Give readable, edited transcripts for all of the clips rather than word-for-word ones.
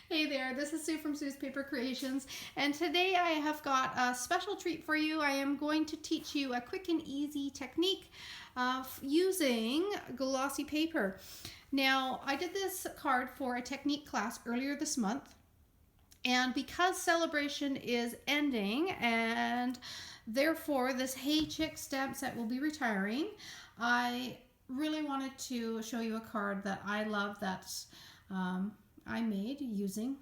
Hey there, this is Sue from Sue's Paper Creations, and today I have got a special treat for you. I am going to teach you a quick and easy technique of using glossy paper. Now, I did this card for a technique class earlier this month, and because celebration is ending and therefore this Hey Chick stamp set will be retiring, I really wanted to show you a card that I love that I made using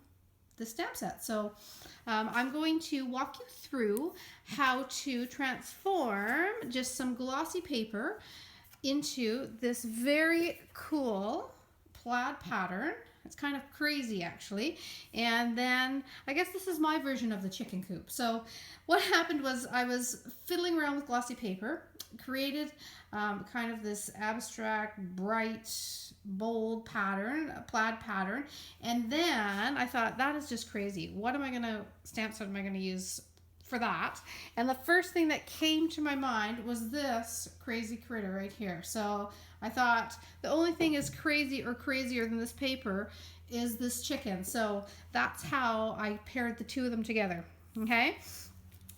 the stamp set. So I'm going to walk you through how to transform just some glossy paper into this very cool plaid pattern. It's kind of crazy actually. And then I guess this is my version of the chicken coop. So what happened was I was fiddling around with glossy paper, created kind of this abstract, bright, bold pattern, a plaid pattern. And then I thought, that is just crazy. What am I gonna, stamp set am I gonna use for that? And the first thing that came to my mind was this crazy critter right here. So I thought the only thing is crazy or crazier than this paper is this chicken. So that's how I paired the two of them together, okay?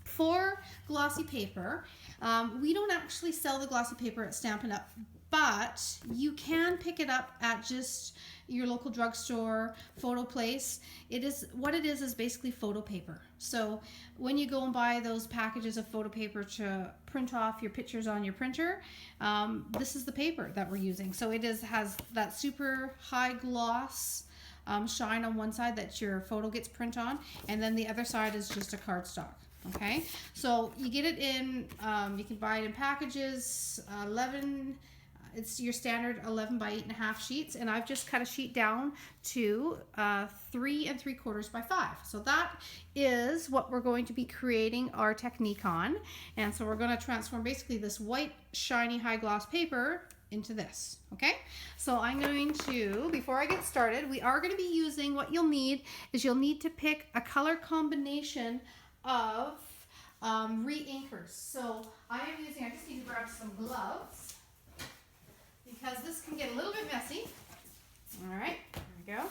For glossy paper, we don't actually sell the glossy paper at Stampin' Up, but you can pick it up at just your local drugstore, photo place. It is what it is basically photo paper. So when you go and buy those packages of photo paper to print off your pictures on your printer, this is the paper that we're using. So it has that super high gloss shine on one side that your photo gets print on, and then the other side is just a cardstock. Okay, so you get it in, you can buy it in packages, 11, it's your standard 11 by 8.5 sheets, and I've just cut a sheet down to 3 3/4 by 5. So that is what we're going to be creating our technique on. And so we're going to transform basically this white, shiny, high gloss paper into this, okay? So I'm going to, before I get started, we are going to be using, what you'll need is you'll need to pick a color combination of re-inkers. So I just need to grab some gloves because this can get a little bit messy. All right, there we go. I'm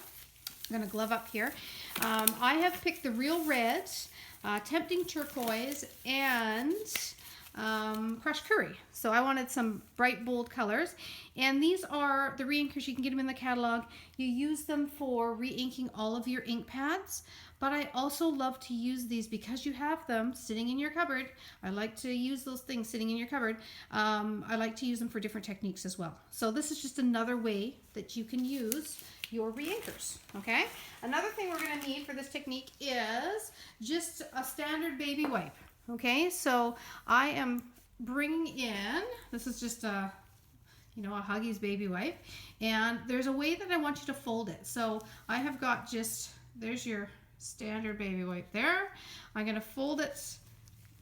gonna glove up here. I have picked the Real Red, Tempting Turquoise, and Crushed Curry. So I wanted some bright, bold colors. And these are the re-inkers. You can get them in the catalog. You use them for re-inking all of your ink pads. But I also love to use these because you have them sitting in your cupboard. I like to use those things sitting in your cupboard. I like to use them for different techniques as well. So this is just another way that you can use your re-inkers, okay? Another thing we're gonna need for this technique is just a standard baby wipe, okay? So I am bringing in, this is just a Huggies baby wipe, and there's a way that I want you to fold it. So I have got there's your standard baby wipe there. I'm going to fold it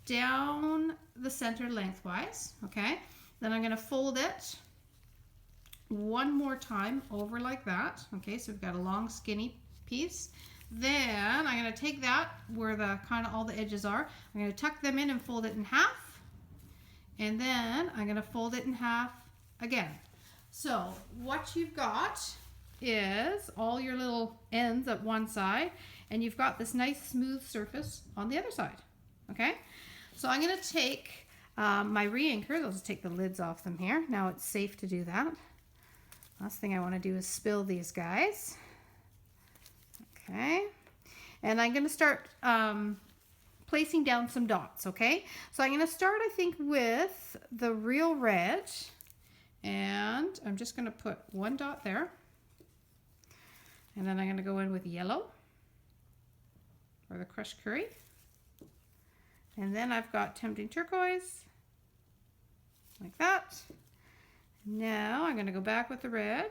down the center lengthwise, okay? Then I'm going to fold it one more time over like that, okay? So we've got a long skinny piece. Then I'm going to take that where the kind of all the edges are. I'm going to tuck them in and fold it in half. And then I'm going to fold it in half again. So what you've got is all your little ends at one side, and you've got this nice smooth surface on the other side, okay? So I'm going to take my re-inkers. I'll just take the lids off them here. Now it's safe to do that. Last thing I want to do is spill these guys. Okay, and I'm going to start placing down some dots, okay? So I'm going to start, I think, with the Real Red, and I'm just going to put one dot there. And then I'm going to go in with yellow, or the Crushed Curry. And then I've got Tempting Turquoise, like that. Now I'm going to go back with the red.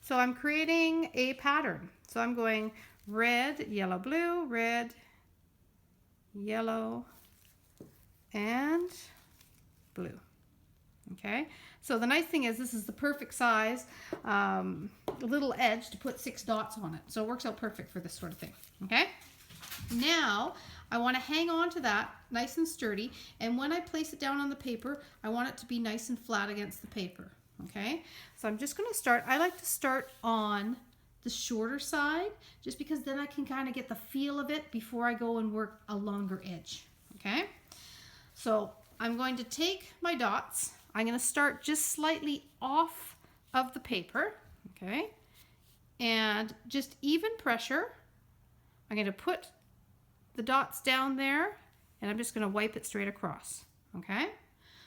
So I'm creating a pattern. So I'm going red, yellow, blue, red, yellow, and blue. Okay, so the nice thing is this is the perfect size little edge to put 6 dots on it. So it works out perfect for this sort of thing. Okay, now I want to hang on to that nice and sturdy, and when I place it down on the paper, I want it to be nice and flat against the paper. Okay, so I'm just going to start. I like to start on the shorter side, just because then I can kind of get the feel of it before I go and work a longer edge, okay? So I'm going to take my dots. I'm going to start just slightly off of the paper, okay? And just even pressure. I'm going to put the dots down there, and I'm just going to wipe it straight across, okay?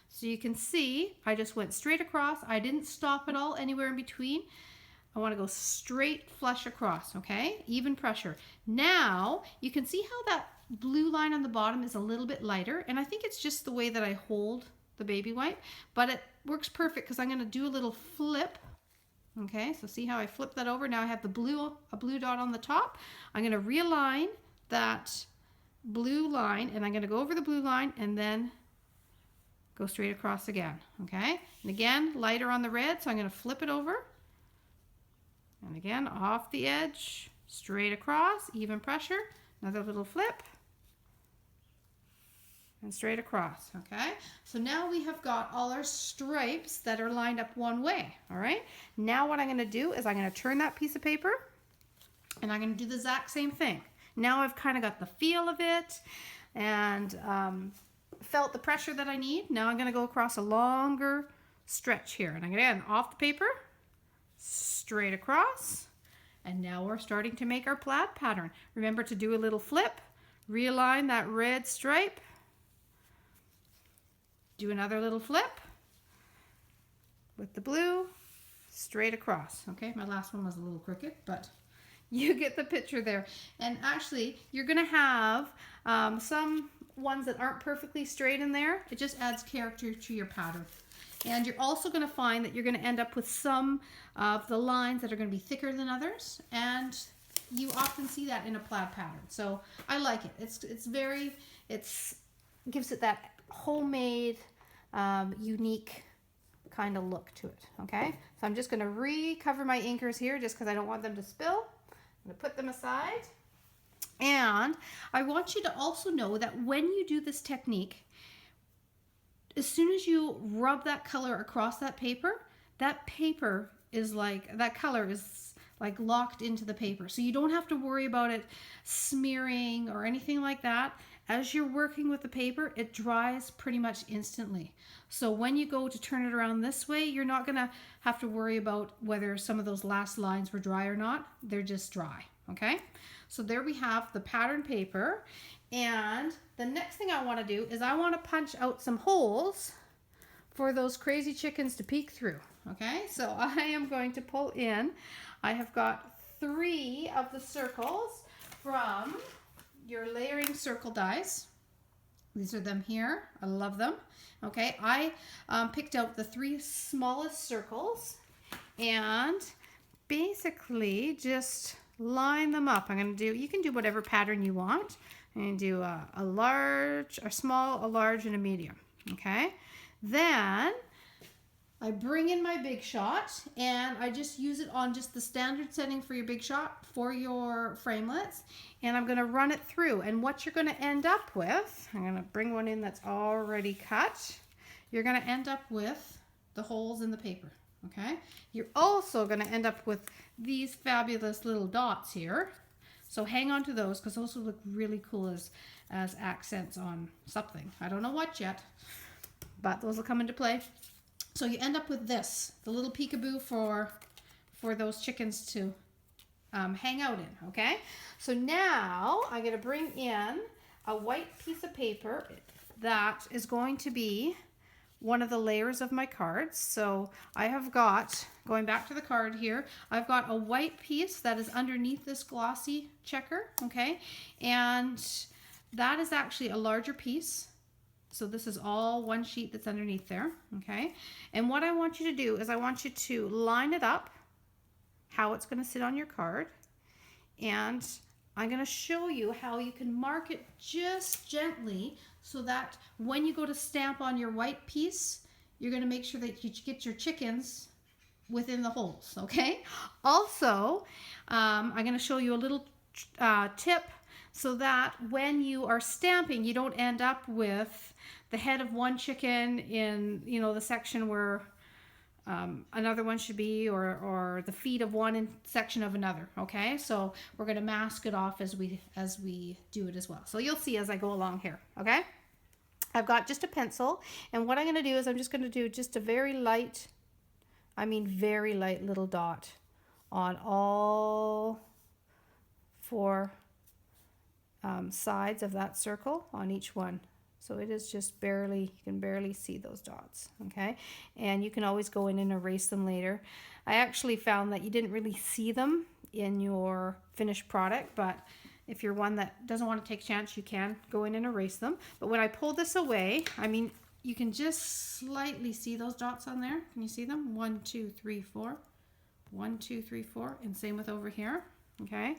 So you can see I just went straight across. I didn't stop at all anywhere in between. I want to go straight flush across, okay? Even pressure. Now you can see how that blue line on the bottom is a little bit lighter, and I think it's just the way that I hold the baby wipe, but it works perfect because I'm going to do a little flip. Okay, so see how I flip that over? Now I have a blue dot on the top. I'm going to realign that blue line, and I'm going to go over the blue line and then go straight across again, okay? And again, lighter on the red, so I'm going to flip it over. And again, off the edge, straight across, even pressure, another little flip, and straight across, okay? So now we have got all our stripes that are lined up one way, all right? Now what I'm gonna do is I'm gonna turn that piece of paper, and I'm gonna do the exact same thing. Now I've kind of got the feel of it, and felt the pressure that I need. Now I'm gonna go across a longer stretch here, and I'm gonna off the paper, straight across, and now we're starting to make our plaid pattern. Remember to do a little flip, realign that red stripe, do another little flip with the blue, straight across. Okay, my last one was a little crooked, but you get the picture there. And actually, you're gonna have some ones that aren't perfectly straight in there. It just adds character to your pattern. And you're also going to find that you're going to end up with some of the lines that are going to be thicker than others, and you often see that in a plaid pattern. So I like it. It gives it that homemade, unique kind of look to it. Okay, so I'm just going to recover my inkers here just because I don't want them to spill. I'm going to put them aside, and I want you to also know that when you do this technique, as soon as you rub that color across that paper is like, that color is like locked into the paper. So you don't have to worry about it smearing or anything like that. As you're working with the paper, it dries pretty much instantly. So when you go to turn it around this way, you're not gonna have to worry about whether some of those last lines were dry or not. They're just dry, okay? So there we have the pattern paper. And the next thing I want to do is I want to punch out some holes for those crazy chickens to peek through. Okay, so I am going to pull in. I have got 3 of the circles from your layering circle dies. These are them here. I love them. Okay, I picked out the 3 smallest circles and basically just line them up. I'm going to do, you can do whatever pattern you want. I'm going to do a large, a small, a large, and a medium. Okay, then I bring in my Big Shot, and I just use it on just the standard setting for your Big Shot for your framelits, and I'm going to run it through. And what you're going to end up with, I'm going to bring one in that's already cut. You're going to end up with the holes in the paper. Okay, you're also going to end up with these fabulous little dots here. So hang on to those because those will look really cool as accents on something. I don't know what yet, but those will come into play. So you end up with this, the little peekaboo for those chickens to hang out in, okay? So now I'm going to bring in a white piece of paper that is going to be one of the layers of my cards. So I have got, going back to the card here, I've got a white piece that is underneath this glossy checker, okay? And that is actually a larger piece. So this is all one sheet that's underneath there, okay? And what I want you to do is I want you to line it up, how it's going to sit on your card. And I'm going to show you how you can mark it just gently so that when you go to stamp on your white piece, you're going to make sure that you get your chickens within the holes, okay? Also, I'm going to show you a little tip so that when you are stamping, you don't end up with the head of one chicken in, you know, the section where another one should be, or the feet of one section of another. Okay, so we're going to mask it off as we do it as well. So you'll see as I go along here. Okay, I've got just a pencil, and what I'm going to do is I'm just going to do just a very light, very light little dot on all four sides of that circle on each one. So it is just barely, you can barely see those dots, okay? And you can always go in and erase them later. I actually found that you didn't really see them in your finished product, but if you're one that doesn't want to take a chance, you can go in and erase them. But when I pull this away, you can just slightly see those dots on there. Can you see them? 1, 2, 3, 4. 1, 2, 3, 4. And same with over here, okay?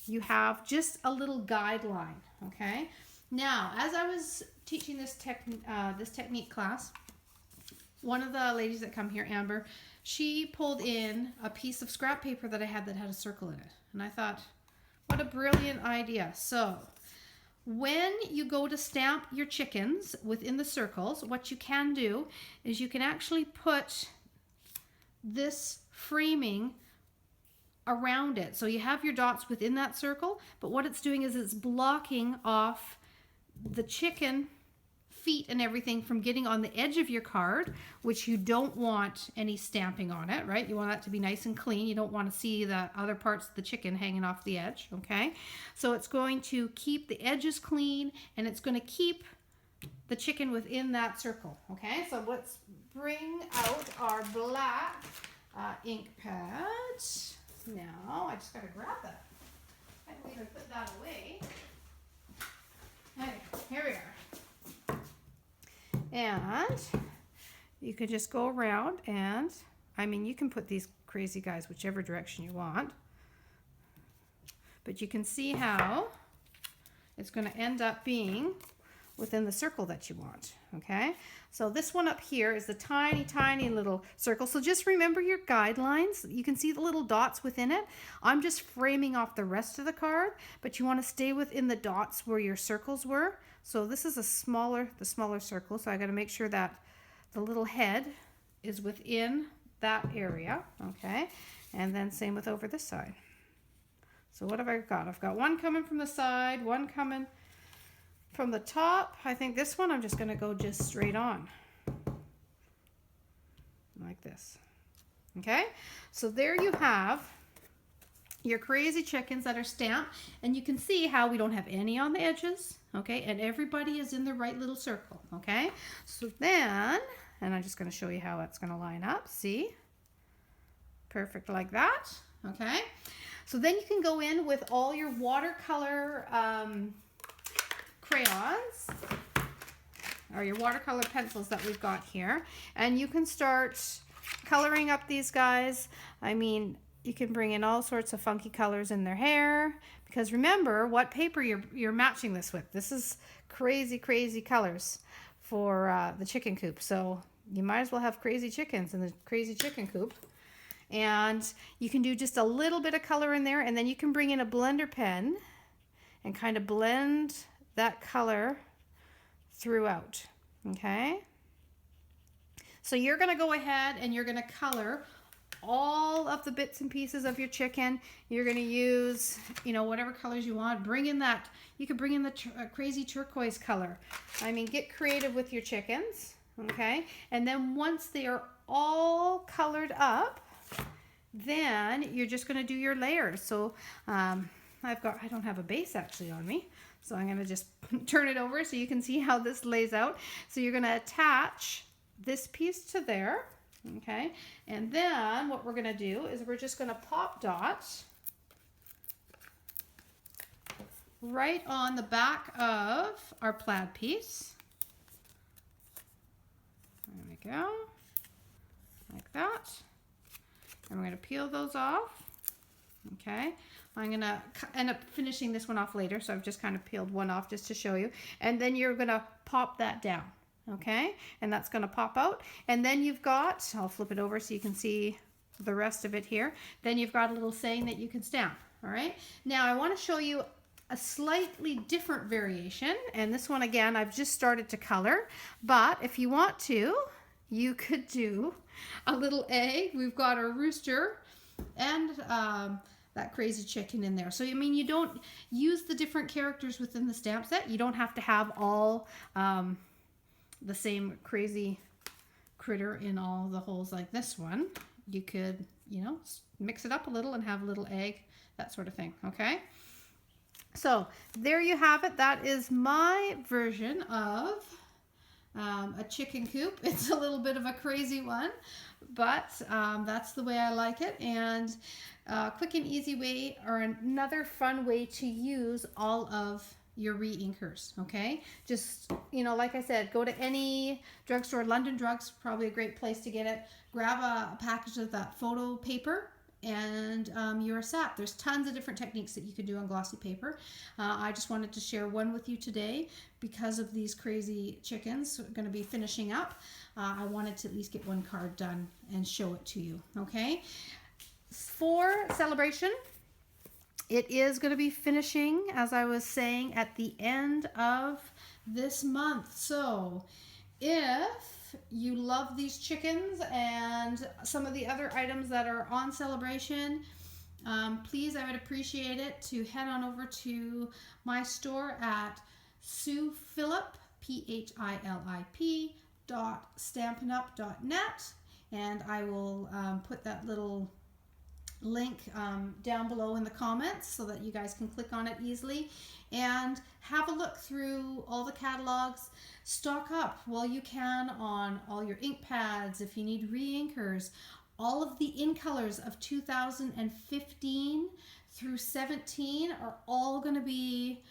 You have just a little guideline, okay? Now, as I was teaching this technique class, one of the ladies that come here, Amber, she pulled in a piece of scrap paper that I had that had a circle in it. And I thought, what a brilliant idea. So when you go to stamp your chickens within the circles, what you can do is you can actually put this framing around it. So you have your dots within that circle, but what it's doing is it's blocking off the chicken feet and everything from getting on the edge of your card, which you don't want any stamping on it, right? You want that to be nice and clean. You don't want to see the other parts of the chicken hanging off the edge, okay? So it's going to keep the edges clean, and it's going to keep the chicken within that circle, okay? So let's bring out our black ink pad. Now, I just got to grab that. I can even put that away. Okay, here we are. And you could just go around and, you can put these crazy guys whichever direction you want. But you can see how it's going to end up being within the circle that you want, okay? So this one up here is the tiny, tiny little circle. So just remember your guidelines. You can see the little dots within it. I'm just framing off the rest of the card, but you want to stay within the dots where your circles were. So this is the smaller circle. So I got to make sure that the little head is within that area, okay? And then same with over this side. So what have I got? I've got one coming from the side, one coming from the top. I think this one I'm just going to go just straight on like this. Okay, so there you have your crazy chickens that are stamped, and you can see how we don't have any on the edges, okay, and everybody is in the right little circle, okay? So then, and I'm just going to show you how it's going to line up. See, perfect like that, okay? So then you can go in with all your watercolor crayons or your watercolor pencils that we've got here, and you can start coloring up these guys. You can bring in all sorts of funky colors in their hair, because remember what paper you're matching this with. This is crazy colors for the chicken coop, so you might as well have crazy chickens in the crazy chicken coop. And you can do just a little bit of color in there, and then you can bring in a blender pen and kind of blend that color throughout, okay? So you're going to go ahead and you're going to color all of the bits and pieces of your chicken. You're going to use, whatever colors you want. Bring in that, you could bring in the crazy turquoise color. Get creative with your chickens, okay? And then once they are all colored up, then you're just going to do your layers. So I don't have a base actually on me. So I'm going to just turn it over so you can see how this lays out. So you're going to attach this piece to there, okay? And then what we're going to do is we're just going to pop dot right on the back of our plaid piece. There we go, like that. And we're going to peel those off, okay? I'm going to end up finishing this one off later, so I've just kind of peeled one off just to show you. And then you're going to pop that down, okay? And that's going to pop out. And then you've got, I'll flip it over so you can see the rest of it here. Then you've got a little saying that you can stamp, all right? Now I want to show you a slightly different variation. And this one, again, I've just started to color. But if you want to, you could do a little egg. We've got a rooster and that crazy chicken in there. So, I mean, you don't use the different characters within the stamp set. You don't have to have all the same crazy critter in all the holes like this one. You could, you know, mix it up a little and have a little egg, that sort of thing, okay? So there you have it. That is my version of a chicken coop. It's a little bit of a crazy one, but that's the way I like it. And quick and easy way, or another fun way to use all of your re-inkers, okay? Just, you know, like I said, go to any drugstore. London Drugs, probably a great place to get it. Grab a package of that photo paper and you're set. There's tons of different techniques that you can do on glossy paper. I just wanted to share one with you today because of these crazy chickens going to be finishing up. I wanted to at least get one card done and show it to you, okay? For celebration, it is going to be finishing, as I was saying, at the end of this month. So if you love these chickens and some of the other items that are on celebration, please, I would appreciate it to head on over to my store at Sue Phillip, PHILIP.stampinup.net, and I will put that little link down below in the comments so that you guys can click on it easily and have a look through all the catalogs. Stock up while you can on all your ink pads. If you need re-inkers, all of the in colors of 2015 through 17 are all going to be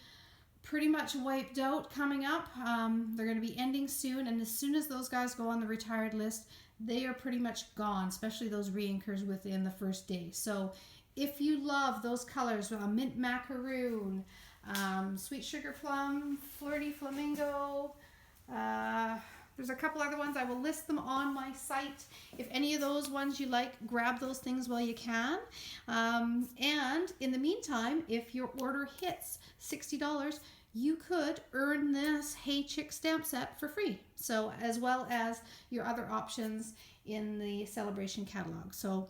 pretty much wiped out coming up. They're going to be ending soon, and as soon as those guys go on the retired list, they are pretty much gone, especially those re-inkers within the first day. So if you love those colors, mint macaroon, sweet sugar plum, flirty flamingo, there's a couple other ones. I will list them on my site. If any of those ones you like, grab those things while you can. And in the meantime, if your order hits $60, you could earn this Hey Chick stamp set for free. So as well as your other options in the celebration catalog. So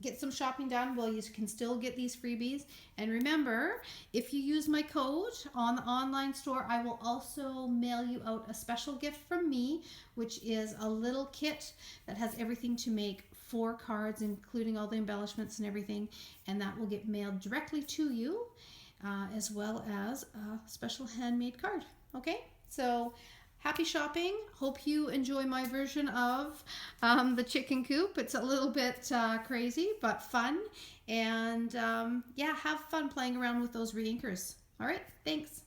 get some shopping done while you can still get these freebies. And remember, if you use my code on the online store, I will also mail you out a special gift from me, which is a little kit that has everything to make 4 cards, including all the embellishments and everything. And that will get mailed directly to you, as well as a special handmade card. Okay, so happy shopping. Hope you enjoy my version of the chicken coop. It's a little bit crazy, but fun. And yeah, have fun playing around with those re-inkers. All right, thanks.